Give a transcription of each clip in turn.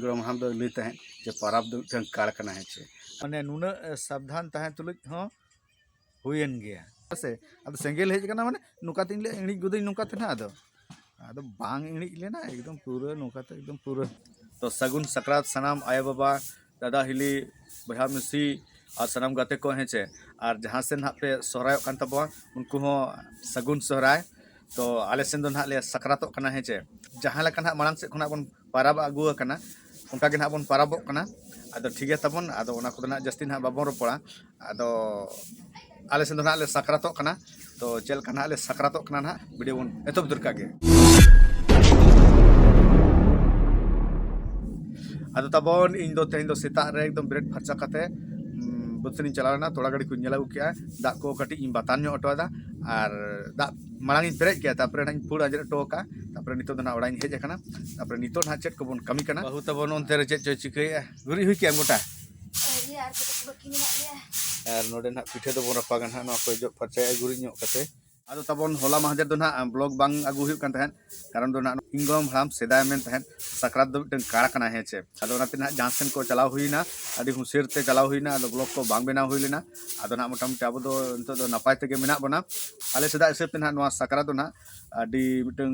गरम हम दो लई तहन जे परब दो मिटन काल कना है छे माने नुना सावधान तहन तुलुज हो हुयन गया से अब सेंगेल हेज कना माने नुका तिन ले इणी गुदई नुका तना आदो बांग इणी लेना एकदम पूरा नुका ते एकदम पूरा तो सगुन सकरात सनाम आया बाबा दादा हिली बहा मिसी और सनाम गाते को हेचे और जहाँ से ना पे सोहराय कान तबवा उनको हो सगुन सोहराय तो आले सेन दो ना ले सकरात कना हेचे जहाँ लका ना मांग से खना बन पाराब आगु कना उनका के ना बन पाराबो कना आदो ठीक है तबन आदो ओना को ना जस्ती ना बाबन रोपड़ा आदो आले सेन दो ना ले सकरात कना तो चल कना ले सकरात कना ना वीडियो बन एतब दुरका के आदो तबन इन दो तेन दो सेता रे एकदम ब्रेड फरचा कते बतनी चलाना थोड़ा घड़ी को नेला उकिया दा को कटी इन बातान नो अटवादा और दा मांग इन पेरेज किया तापर ना फुल अजरे टोका तापर नितो ना ओड़ा हेज कना तापर नितो ना चेट को बन कमी कना बहु तबन ओनते रे चेट चिकैया गुरी हुई किया मोटा और नोडे ना पिठे दो बन रपागन हा नो को जो फरचा गुरी नो कते आदो तबन होला महजर दो ना ब्लॉग बांग आगु हुई कान तहन कारण दो ना इंगम हम सेदाय मेन तहन सकरात दो मिटन काड़ा कना हेचे आदो नाते ना जहां को चलाव हुईना आदि हुसिर ते चलाव हुईना आदो ब्लॉग को बांग बेना हुई लेना आदो ना मोटामुटी अब दो नितो दो नपाय तेगे मेना बना आले सेदा हिसाब ते ना नवा सकरात दो ना आदि मिटन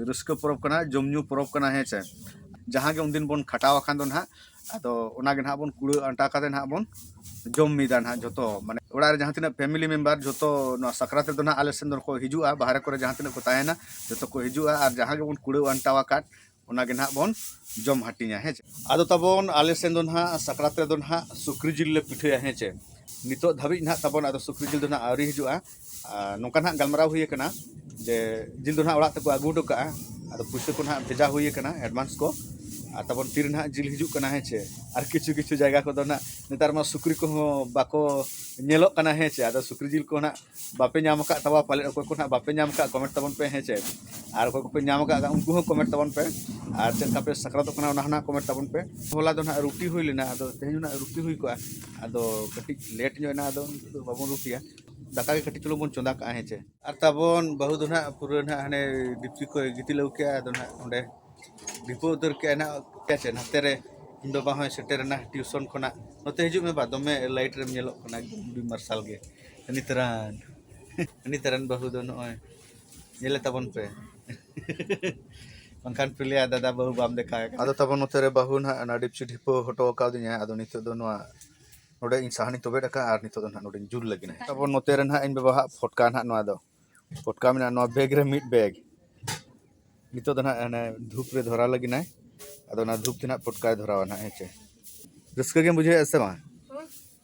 रस्क परब कना जमन्यू परब कना हेचे जहां के उन दिन बन खटाव खान दो ना आदो ओना गे ना बन कुड़ अंटा काते ना बन जम मिदा ना जोतो माने ओड़ा रे जहां तिना फैमिली मेंबर जोतो नो सकरात दो ना आले सेन दो को हिजुआ बाहर करे जहां तिना को तायना जोतो को हिजुआ और जहां के बन कुड़ अंटावा काट ओना गे ना बन जम हटिया हेचे आदो तबन आले सेन दो ना सकरात दो ना सुक्री जिल ले पिठया हेचे नितो धाबी ना तबन आदो सुक्री जिल दो ना आरी हिजुआ नोका ना गलमराव हुई कना जे जिल दो ना ओड़ा तको आगु डका आदो पुइसा को ना भेजा हुई कना एडवांस को तबन तीर ना जिल हिजु कना हेचे और किछु किछु जगह को दो ना नेतार मा सुक्री को बाको नेलो कना हेचे आदो सुक्री जिल को ना बापे नाम का तवा पाले को ना बापे नाम का कमेंट तबन पे हेचे और को पे नाम का उनको हो कमेंट तबन पे और चेका पे सकरात कना ना ना कमेंट तबन पे होला दो ना रुटी हुई लेना आदो तेहु ना रुटी हुई को आदो कटी लेट जो ना आदो बाबन रुटिया दाका के कटी चलो बन चंदा का हेचे और तबन बहु दो ना पूरा ना हने डिप्टी को गितिलौ के आदो ना ओंडे डिपो उतर के ना कैसे नाते रे इंदो बाहो सेटर ना ट्यूशन खना नते हिजु में बा दमे लाइट रे नेलो कना बी मार्शल गे नितरान बहु दो नय नेले तबन पे पंखान पिलिया दादा बहु बाम देखा आदो तबन नते रे बहु ना डिपची डिपो हटो का दिया आदो नितो दो नवा नोडे इन साहनी तोबे डका आर नितो दो ना नोडे जुल लगिना तबन नते रे ना इन बाबा फटका ना नवा दो फटका में ना बैग रे मिड बैग नितो दो ना धूप रे धरा लगिना आदो ना धूप तिना फटका धरावा ना हेचे रस्का के बुझे ऐसे मा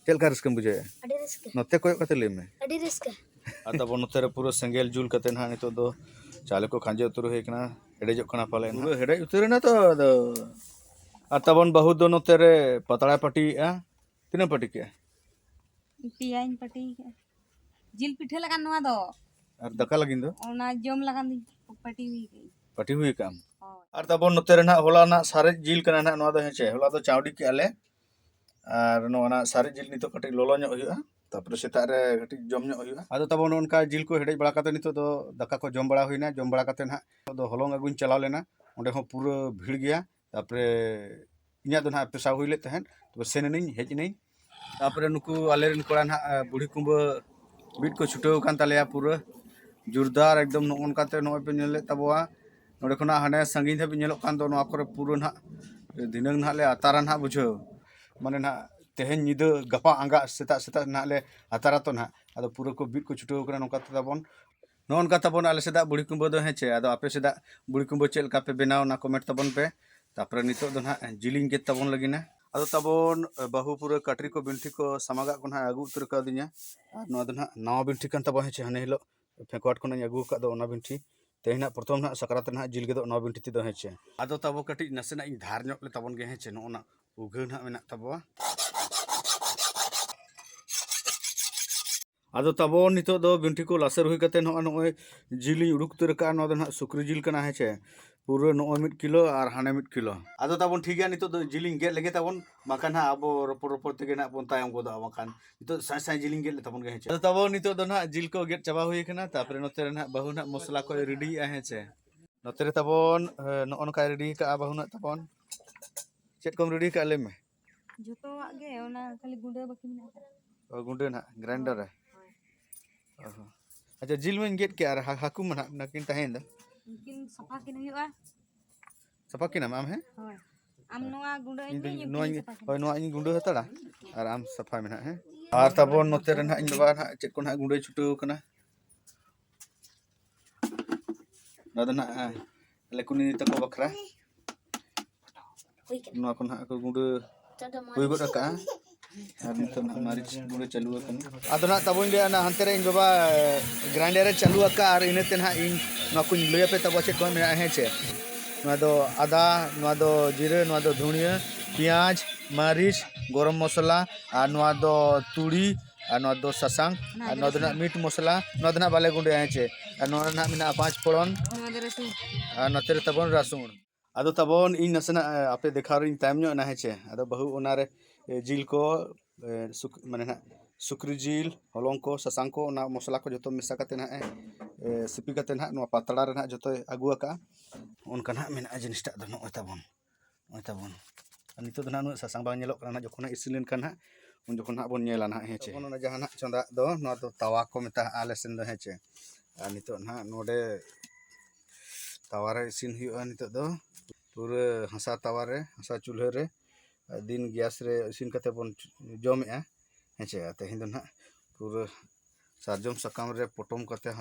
चल का रस्का बुझे अडी रस्का नते कोय कते ले में अडी रस्का आदा बन नते रे पूरा सेंगेल जुल कते ना नितो दो चाले को खांजे उतरो हे कना हेडे जो कना पाले पूरा हेडे उतरे ना तो तबन बहुत दो नते रे पतला पटी तिना पटी के पियाइन पटी जिल पिठे लगान नवा दो और दका लगिन दो ओना जम लगान पटी हुई काम और तबन नते रे ना होला ना सारे जिल कना ना नवा दो हेचे होला दो चावडी के आले और नोना सारे जिल नितो कटे लोलो ᱧᱚᱜ हुआ तापर सेता रे कटी जम ᱧᱚᱜ हुआ आदो तबन उनका जिल को हेडे बड़ा काते नितो दो दका को जम बड़ा हुईना जम बड़ा काते ना दो हलोंग अगुन चलाव लेना ओंडे हो पूरा भीड़ गया तापर इन्या दो ना पेशा हुई ले तहन तो सेन नहीं हेज नहीं तापर नुकु आले रन कोड़ा ना बुढ़ी कुंबा बीट को छुटो कान तालेया पूरा जोरदार एकदम नोन काते नो पे नेले तबवा नोडे खना हाने संगी धाबी नेलो कान दो नो करे पूरा ना दिनंग ना ले आतारा ना बुझो माने ना तेहन निद गपा आंगा सेता सेता ना ले आतारा तो ना आदो पूरा को बीट को छुटो कना नोका तबन नोन का तबन आले सेदा बुढ़ी कुंबा दो हेचे आदो आपे सेदा बुढ़ी कुंबा चेल का पे बनाव ना कमेंट तबन पे तापर नितो दो ना जिलिंग के तबन लगिना आदो तबन बहु पूरा कटरी को बिंठी को समागा को ना आगु उतर का दिnya और नो दो ना नवा बिंठी कान तबा हेचे हने हिलो फेकवाट को ना आगु का दो ओना बिंठी तेहना प्रथम ना सकरात ना जिल के दो नवा बिंठी ती दो हेचे आदो तबो कटी नसेना इन धार ᱧᱚᱜ ले तबन गे हेचे नो ना उघे ना मेना तबवा आदो तबन नितो दो बिंठी को लासर हुई कते नो नोय जिली उडुक उतर का नो दो ना सुक्री जिल कना हेचे पूरा नो 1 किलो और हाने 1 किलो आदो तबन ठीक गया नितो दो जिलिंग गे लगे तबन माखान हा अब रोपर रोपर तेगे ना बन तायम गोदा माखान नितो साय साय जिलिंग गे ले तबन गे हेचे आदो तबन नितो दो ना जिल को गेट चाबा हुई कना तापर नोते रे ना बहु ना मसला को रेडी आ हेचे नोते रे तबन नो अनका रेडी का बहु ना तबन चेक कम रेडी का ले में जोतोवाग गे ओना खाली गुंडा बाकी मेना गुंडे ना ग्राइंडर है होय अच्छा जिल में गेट के हाकू में नाकिन तहें दा उनकिन सफा किन हुआ सफा किन आम है होय आम नोआ गुंडा इन में नोआ उनकिन सफा होय नोआ इन गुंडे हतड़ा और आम सफा में है और तबन नोते रे ना इन बाबा ना चेक को ना गुंडे छुटू कना ना दो ना ले कुनी तको बखरा नोआ को ना को गुंडे हुई गोट का और नितो ना मारी गुंडे चालू कना आदो ना तबन ले ना हंते रे इन बाबा ग्राइंडर रे चालू का और इनते ना इन ना को लय पे तब चेक को में है छे नोआ दो आदा नोआ दो जीरे नोआ दो धनिया पियाज मारिच गरम मसला और नोआ दो तुड़ी और नोआ दो ससांग और नोआ दो ना मीट मसला नोआ दो ना बाले गुंडे है छे और नोआ ना मिना पांच फोड़न नोआ दे रसुन और नोते रे तबन रसुन आदो तबन इन नसना आपे देखा रे टाइम नो ना है छे आदो बहु ओना रे जिल को माने ना सुक्री जिल हलंग को ससांग को ना मसला को जतो मिसा कते ना सिपी कते ना नो पातड़ा रे ना जतो आगु का उनका ना मेना जिनिसटा दो नोय तबन नितो दो ना नु ससांग बांग नेलोक ना जखोना इसिन लेन काना उन जखोना बोन नेला ना हेचे उन जहाना चंदा दो नो तो तावा को मेता आले सेन दो हेचे आ नितो ना नोडे तावा रे इसिन हुआ नितो दो पूरे हंसा तावा रे हंसा चूल्हे रे दिन गैस रे इसिन कते बोन जमेआ हेचे तेहिन दो ना पूरे सारजम सकाम रे पटम कते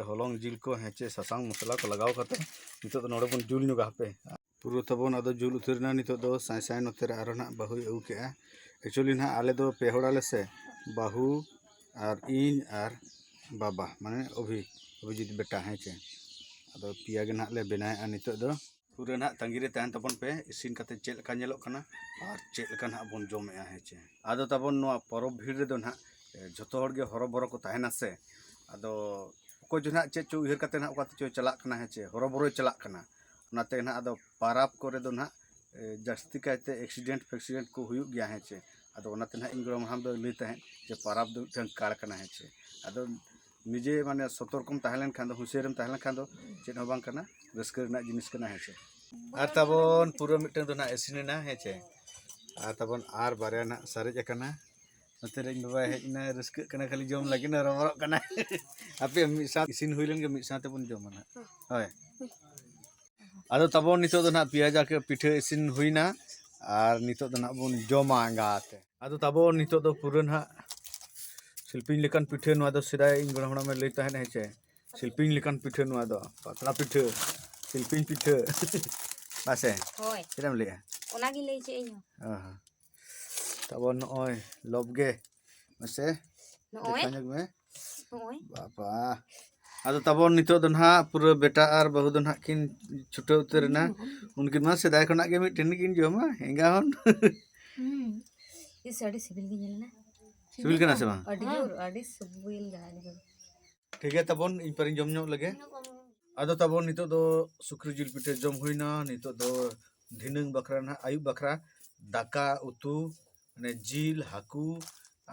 हलंग जिल को हेचे ससांग मसला को लगाव कते नितो दो नोडे बोन जुल नुगा पे पूरा तबन आदो जुल उतरना नितो दो साय साय नोते रे आरो ना बाहु अउ के एक्चुअली ना आले दो पेहोड़ाले से बाहु और इन और बाबा माने अभिजीत बेटा हेचे आदो पिया गे ना ले बनाए नितो दो पूरा ना तंगी रे तहन तबन पे इसिन कते चेल का नेलोक कना और चेल का ना बोन जमेआ हेचे आदो तबन नो परब भीड़ रे दो ना जतो हर गे हरबरो को तहना से आदो को जो ना चे चो उहर कते ना ओका चो चलाक कना हेचे हरबरो चलाक कना नाते ना आदो पाराब करे दो ना जास्ती कहते एक्सीडेंट को हुयुग गया हेचे आदो ओनाते ना इंग्रो हम दो लई तहन जे पाराब दो ठन कार कना हेचे आदो निजे माने सतर्कम तहलेन खान दो हुसियारम तहलेन खान दो चेत हो बांग कना रस्कर ना जिनिस कना हेचे आर तबन पूरा मिटन दो ना एसिनेना हेचे आर तबन आर बारे ना सारेज कना नते रे बाबा हेजना रस्क कना खाली जम लागि ना रमरो कना आपे मि साथ इसिन हुइलन के मि साथ बन जम ना होय आदो तबन नितो दो ना पियाजा के पिठे इसिन हुइना और नितो दो ना बन जमा गाते आदो तबन नितो दो पूरा ना शिल्पिंग लेकन पिठे नुआ दो सिदाय इन गणहणा में लई तहन हेचे शिल्पिंग लेकन पिठे नुआ दो पतला पिठे शिल्पिंग पिठे बासे होय किराम लेया ओना गी लई छे इन तबन ओय लबगे मसे नोय देखा में नोय बाबा आदो तबन नितो दो ना पूरा बेटा और बहु दो ना किन छुटे उतर ना उनकिन मा सिदाय खना के मिटन किन जमा हेंगा हन ये साड़ी सिविल गी नेलना सिविल कना से बा अडी सिविल गाली ठीक है तबन इन पर जम नो लगे आदो तबन नितो दो सुक्री जिल पिठे जम हुइना नितो दो धिनंग बखरा ना आयु बखरा दाका उतु ने जिल हाकू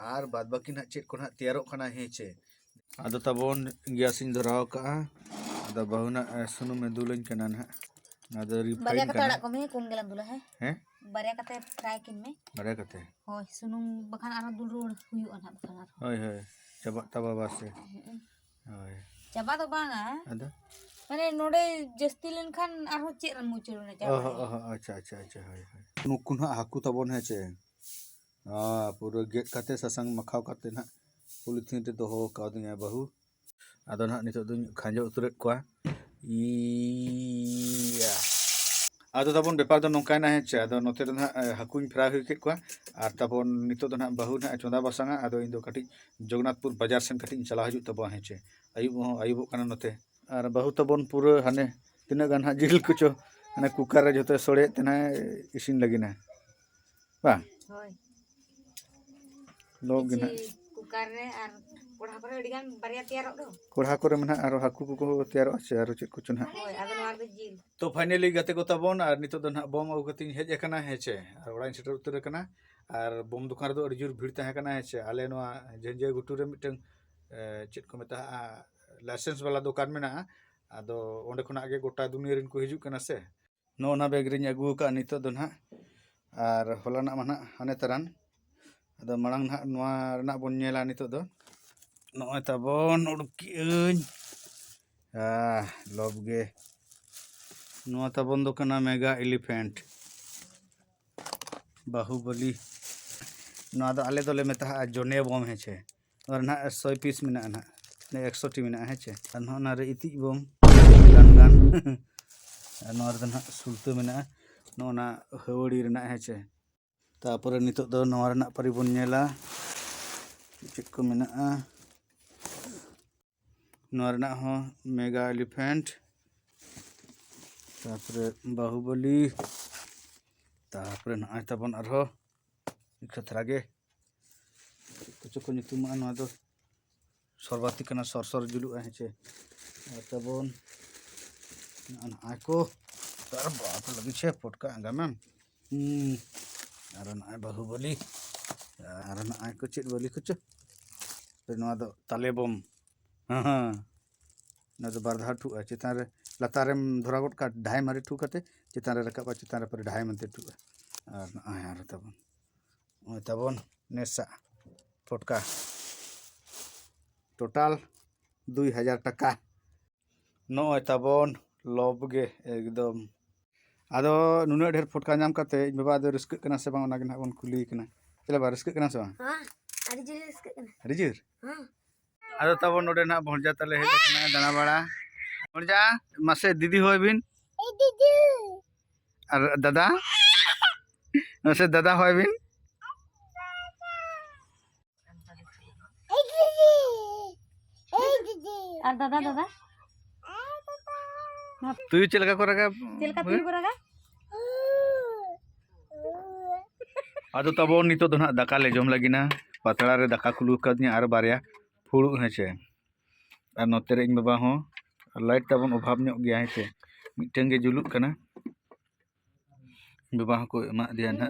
और बाद बाकी ना चेक को ना तैयारो कना हेचे आदो तबन गैस इन धराव का आदो बहुना सुनु में दुलन कना ना आदो बारिया रिफाइन कते कना अड़ा को में कोन गेलाम दुला है हैं बारिया कते फ्राई किन में बड़े कते होय सुनुम बखान आरो दुल रोड हुयु अना बखान आरो होय होय चबा तबा बासे होय चाबा तो बांगा आदो माने नोडे जस्ती लेन खान आरो चेक रन मुचुर ने चाबा अच्छा अच्छा अच्छा होय होय नुकुन हाकू तबन हेचे पूरा गेट कते ससंग मखाव कते ना पॉलिथीन रे दोहो का दिया बहु आदो ना नितो दुन खांजो उतरेत कोआ इया आदो तबन बेपार दो नोंका ना हेचे आदो नोते ना हाकुन फ्राई हुई के कोआ आर तबन नितो दो ना बहु ना चोंदा बसांगा आदो इन दो कटी जगन्नाथपुर बाजार सेन कटी चला हजू तब हेचे आयुब कना नोते और बहु तबन पूरा हाने तिना गान हा जिल कुचो हाने कुकर रे जते सोड़े तना इसिन लगिना बा होय लोग गिना कुकर रे आर कोढ़ा करे अडिगान बारिया तैयारो दो कोढ़ा करे मना आरो हाकू को तैयारो आछे आरो चेक कुछ ना होय आदो नोर दो जिल तो फाइनली गते को तबन और नितो दो ना बम अगु कतिन हेज एकना हेचे और ओड़ाइन सेटर उतर कना और बम दुकान रे दो अडी जोर भीड़ तहे कना हेचे आले नोआ जेंजे गुटू रे मिटन चेक को मेता लाइसेंस वाला दुकान में ना आदो ओंडे खना आगे गोटा दुनिया रिन को हिजू कना से नो ना बैग रिन अगु का नितो दो ना और हलाना मा नहाग हाने तरान अदो मांग नहाग नोआ रना बोन नेला नितो दो नोय ताबोन उडुकियन लव गे नोआ ताबोन दो कना मेगा एलिफेंट बाहुबली नोआ दो आले दोले मेता जोने बम हेचे और ना 100 पीस मेना ना ने 100 टी मेना हेचे और ना रे इति बम गान गान नोआ दो ना सुलतो मेना नोना हवड़ी रना हेचे तापर नितो दो नोआ रना परि बोन नेला चेक को मेना नोआ रना हो मेगा एलिफेंट तापर बाहुबली तापर ना ताबोन आरो खतरागे कुछ को नितुम नोआ दो सरबाती कना सरसर जुलु हेचे ताबोन आको तार बाप लगी छे पटका आगामम आरो ना बाहुबली आरो ना आको चेत बलि कुछ नोआ दो ताले बम हाँ ना दो बारधा ठुआ चितान रे लतारेम धरा गोट का ढाई मारे ठु कते चितान रे रकाबा चितान रे पर ढाई मनते ठुआ आर ताबोन ताबोन नेसा फटका टोटल 2000 टाका नोय ताबोन लव गे एकदम आदो नुना ढेर फटका नाम कते बाबा दो रिस्क कना से बांग नागिन बन कुली कना चले बा रिस्क कना से बांग हां अरे जे रिस्क कना अरे जीर हां आदो ताबोन नोडे ना भणजा तले हेज कना दाना बाड़ा भणजा मासे दीदी होय बिन ए दीदी और दादा मासे दादा होय बिन और दादा दादा तू चलका कोरागा चलका तू कोरागा आदो ताबोन नितो दो ना दाका ले जम लागिना पातळा रे दाका कुलु कदनी आर बारया फुड़ू हेचे और नोते रे इन बाबा हो लाइट ताबोन अभाव ᱧᱚᱜ गया हेचे मिटन गे जुलुक कना बाबा को एमा दिया ना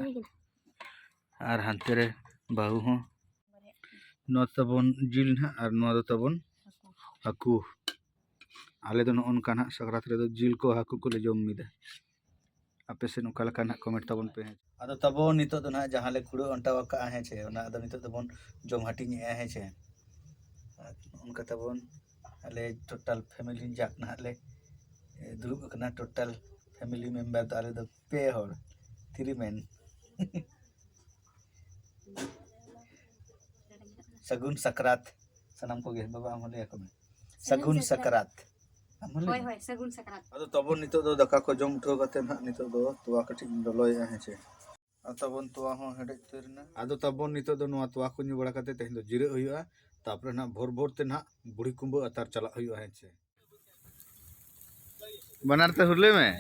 और हानते रे बाहु हो नो ताबोन जिल ना और नो दो ताबोन हाकू आले दो नोन काना सकरात रे दो जिल को हाकू को ले जम मिदा आपे से नोका लका ना कमेंट ताबोन पे आदो ताबोन नितो दो ना जहां ले खुड़ो अंटा वका हेचे ओना आदो नितो ताबोन जम हाटिंग हेचे उनका ताबोन आले टोटल फैमिली जाक ना ले दुरुब कना टोटल फैमिली मेंबर तो आले दो पे होर 3 मेन सगुन सकरात सनम को गे बाबा हम ले को सगुन सकरात होय होय सगुन सकरात आदो ताबोन नितो दो दका को जम उठो कते ना नितो दो तुआ कटि डलोय हेचे ताबोन तुआ हो हेडे तेरना आदो ताबोन नितो दो नोआ तुआ को न्यू बड़ा कते तेहन दो जिरे हुआ तापर ना भोर भोर ते ना बुढ़ी कुंबो अतार चला हुआ हेचे बनार ते हुरले में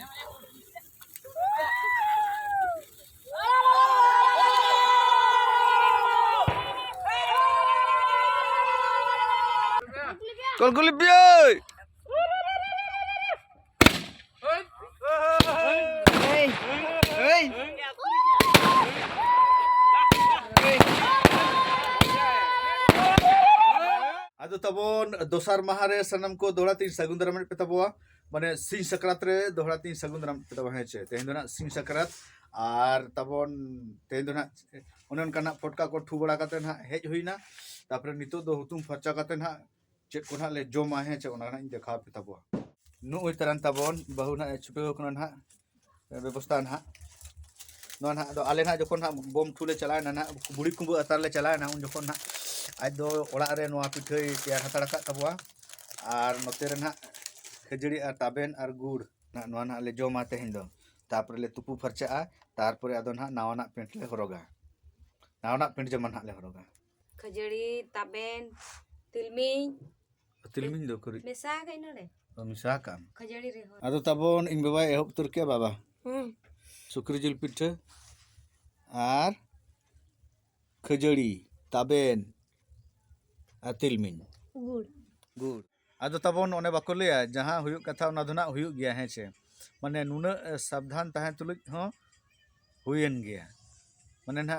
कल कुली पियोय आदो ताबोन दोसार महारे सनम को दोहरा तीन सगुन दराम पे तबवा माने सिंह सकरात रे दोहरा तीन सगुन दराम पे तबवा हेचे तेहन दोना सिंह सकरात आर ताबोन तेहन दोना ओनन काना फटका को ठु बड़ा कते ना हेज हुइना तापर नितो दो हुतुम फरचा कते ना चेक को ना ले जोमा हेचे ओना ना देखा पे तबवा नु ओइ तरन ताबोन बहु ना छुपे हो कोना ना व्यवस्था ना नो ना दो आले ना जखन ना बम ठुले चलाय ना बुढ़ी कुंबो अतार ले चलाय ना उन जखन ना आज दो ओड़ा रे नोआ पिठै तैयार हताड़ का तबवा और नोते रे ना खजड़ी और ताबेन और गुड़ ना नोआ ना ले जोमा तेहन दो तापर ले तुपु फरचा तारपर आदो ना नावाना पेंट ले हरोगा नावाना पेंट जमा ना ले हरोगा खजड़ी ताबेन तिलमिंग तिलमिंग दो करी मेसा गई नडे मिसा काम खजड़ी रे हो आदो ताबोन इन बाबा एहब तुर के बाबा सुक्री जिल पिठे और खजड़ी ताबेन तिलमिंग गुड़ गुड़ आदो ताबोन ओने बाको लिया जहां हुयु कथा ओना दो ना हुयु गया हेचे माने नुना सावधान ताहे तुलुज हो हुयन गया माने ना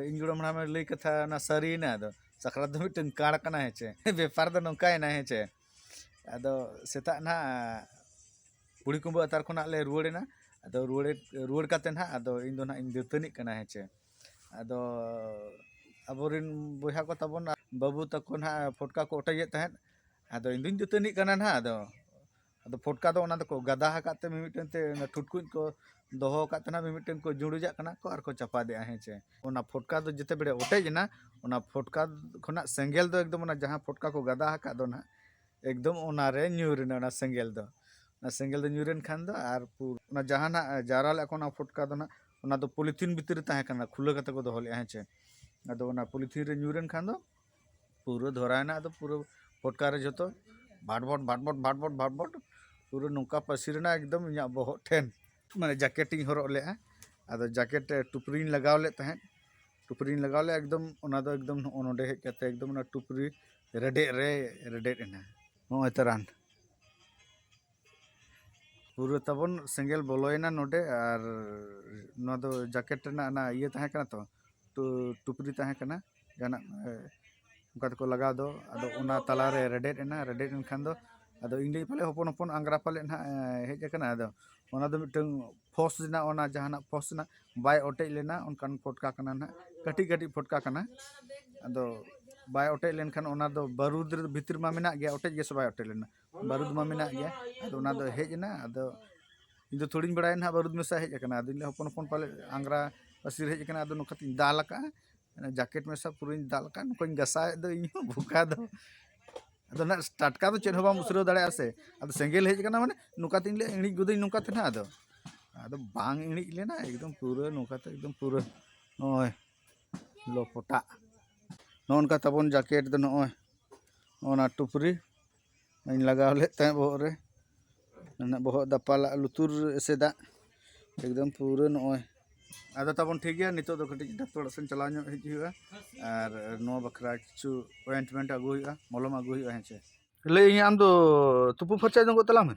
इन जुड़म में लई कथा ना सरी ना दो सकरात दो मिटन काड़ कना हेचे व्यापार दो नंकाय ना हेचे आदो सेता ना बुढ़ी कुंबो अतार खना ले रुवाड़ेना ᱟᱫᱚ ᱨᱩᱣᱟᱹᱲ ᱠᱟᱛᱮ ᱱᱟᱦᱟᱜ ᱟᱫᱚ ᱤᱧ ᱫᱚ ᱱᱟᱦᱟᱜ ᱤᱧ ᱫᱟᱹᱛᱟᱹᱱᱤᱜ ᱠᱟᱱᱟ ᱦᱮᱸ ᱪᱮ ᱟᱫᱚ ᱟᱵᱚᱨᱮᱱ ᱵᱚᱭᱦᱟ ko ᱛᱟᱵᱚᱱ ᱵᱟᱹᱵᱩ ᱛᱟᱠᱚ ᱱᱟᱦᱟᱜ ᱯᱷᱚᱴᱠᱟ ko ᱚᱴᱮᱡᱮᱫ ᱛᱟᱦᱮᱸᱫ ᱟᱫᱚ ᱤᱧ ᱫᱩᱧ ᱫᱟᱹᱛᱟᱹᱱᱤᱜ ᱠᱟᱱᱟ ᱱᱟᱦᱟᱜ ᱟᱫᱚ ᱯᱷᱚᱴᱠᱟ ᱫᱚ ᱚᱱᱟ ᱫᱚᱠᱚ ᱜᱟᱫᱟ ᱟᱠᱟᱫ ᱛᱮ ᱢᱤᱢᱤᱫᱴᱟᱝ ᱛᱮ ᱴᱷᱩᱴᱠᱩᱡ ko ᱫᱚᱦᱚ ᱟᱠᱟᱫ ᱛᱟᱦᱮᱱᱟ ᱢᱤᱢᱤᱫᱴᱟᱝ ko ᱡᱩᱲᱩᱡᱟᱜ ᱠᱟᱱᱟ ko ᱟᱨ ko ᱪᱟᱯᱟᱫᱮᱜᱼᱟ ᱦᱮᱸ ᱪᱮ ᱚᱱᱟ ᱯᱷᱚᱴᱠᱟ ᱫᱚ ᱡᱮᱛᱮ ᱵᱮᱲᱮ ᱚᱴᱮᱡ ᱮᱱᱟ ᱚᱱᱟ ᱯᱷᱚᱴᱠᱟ ᱠᱷᱚᱱᱟᱜ ᱥᱮᱸᱜᱮᱞ ᱫᱚ ᱮᱠᱫᱚᱢ ᱚᱱᱟ ᱡᱟᱦᱟᱸ ᱯᱷᱚᱴᱠᱟ ᱠᱚ ᱜᱟᱫᱟ ᱟᱠᱟᱫ ᱫᱚ ᱱᱟᱦᱟᱜ एकदम ओनारे ᱧᱩᱨᱮᱱᱟ ᱚᱱᱟ ᱥᱮᱸᱜᱮᱞ ᱫᱚ ᱧᱩᱨᱮᱱ ᱠᱷᱟᱱ ᱫᱚ ᱟᱨ ᱚᱱᱟ ᱡᱟᱦᱟᱱᱟᱜ ᱡᱟᱣᱨᱟ ᱞᱮᱫ ᱠᱚ ᱚᱱᱟ ᱯᱷᱚᱴᱠᱟ ᱫᱚ ᱱᱟᱜ ᱚᱱᱟ ᱫᱚ ᱯᱚᱞᱤᱛᱷᱤᱱ ᱵᱷᱤᱛᱤᱨ ᱨᱮ ᱛᱟᱦᱮᱸ ᱠᱟᱱᱟ ᱠᱷᱩᱞᱟᱹ ᱠᱟᱛᱮ ᱠᱚ ᱫᱚᱦᱚ ᱞᱮᱜᱼᱟ ᱦᱮᱸ ᱪᱮ ᱟᱫᱚ ᱚᱱᱟ ᱯᱚᱞᱤᱛᱷᱤᱱ ᱨᱮ ᱧᱩᱨᱮᱱ ᱠᱷᱟᱱ ᱫᱚ पूरा धरायना अदो पूरा फटका रे जतो भाटबट पूरा नौका पसीरना एकदम इᱧᱟᱹᱜ ᱵᱚᱦᱚᱜ ᱴᱷᱮᱱ माने जैकेट ᱤᱧ ᱦᱚᱨᱚᱜ ᱞᱮᱜᱼᱟ ᱟᱫᱚ ᱡᱟᱠᱮᱴ टुपरीᱧ लगाव ले तहत टुपरीᱧ लगाव ले एकदम ओना दो एकदम नोडे हेज कते एकदम ओना टुपरी रेडेट एना नोय तरान पूरा तबन सेंगेल बोलोयना नोडे और नो दो जैकेट ना ना ये तहे कना तो टुपरी तहे कना जाना उनका को लगा दो अदो उना तला रे रेडेट एनखान दो अदो इंडी पाले हपन हपन आंग्रा पाले ना हेज कना अदो ओना दो मिटन फोर्स ना ओना जहाना फोर्स ना बाय ओटेज लेना उनकान फटका कना ना कटी कटी फटका कना अदो बाय ओटेज लेनखान ओना दो बारूद भीतर मा मेना गया ओटेज गेस बाय ओटेज लेना बारूद मा मेना गया अदो ओना दो हेज ना अदो इन दो थोड़ी बड़ाय ना बारूद मेसा हेज कना अदो इन हपन हपन पाले आंग्रा पसीर हेज कना अदो नोकाती दाल का जैकेट में सब पूरी दाल का नुको गसाए दो इन भूका दो अदो ना टटका दो चेन होबा मुसरो दाड़े से अदो सेंगेल हेज कना माने नुकाती ले इणी गुदई नुकाते ना अदो बांग इणी लेना एकदम पूरा नुकाते एकदम पूरा ओय लोपटा नोनका तबन जैकेट दो नोय ओना टुपरी इन लगाव ले तय बोह रे ना बोह दपाला लुतुर एसेदा एकदम पूरा नोय आदो तबन ठीक गया नितो दो कटी डॉक्टर सेन चला ᱧᱚᱜ हेज हुआ और नो बखरा किछु ऑइंटमेंट अगु हुआ मलम अगु हुआ हेचे ले इन आम दो तुपु फरचा दो तला में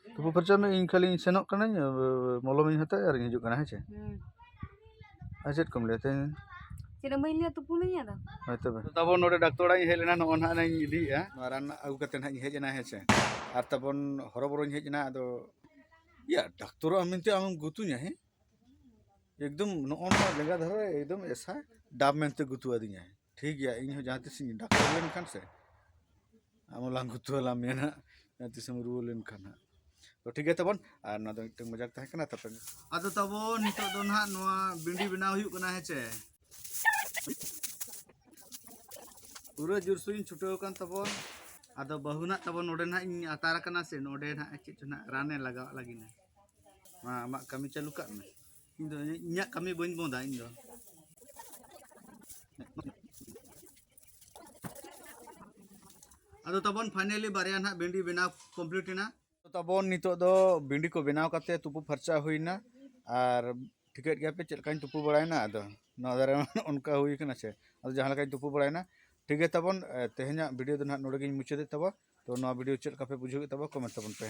तुपु फरचा में इन खाली सेनोक कना मलम इन हता और हिजु कना हेचे आचेत कम लेते चेदा मई ले तुपु नहीं आदा हाय तबन नोडे डॉक्टर आई हेलेना नो ना ना इदीया मारान अगु कते ना हेजना हेचे और तबन हरबरो हेजना अदो या डॉक्टर अमिनते आम गुतु냐 हे एकदम नोन लेंगा धर एकदम ऐसा डाब मेनते गुतुआ दिया है ठीक गया इन जहाँ तीस डॉक्टर लेन खान से आम लांग गुतुआ मेना जहाँ तीस रुआ लेन खान तो ठीक है तबन और ना दो मिटन मजाक तहे कना तपन आदो तबन नितो दो ना नोआ बिंडी बनाव हुयु कना हेचे पूरा जुरसुइन छुटो कान तबन आदो बहुना तबन नोडे ना इन अतार कना से नोडे ना चेच ना राने लगा लागिना मा आमा कमी चालू का में इन दो इᱧᱟᱹᱜ कमी बइन बोंदा इन दो अदो तबन फाइनली बारिया ना बिंडी बनाव कंप्लीट ना तबन नितो दो बिंडी को बनाव काते तुपु फरचा हुइना और टिकट गया पे चलकान तुपु बड़ायना अदो नदारे उनका हुई कना से अदो जहां लका तुपु बड़ायना ठीक है तबन तेहना वीडियो दो ना नोडे गिन मुचादे तबो तो नवा वीडियो चल का पे बुझो तबो कमेंट तबन पे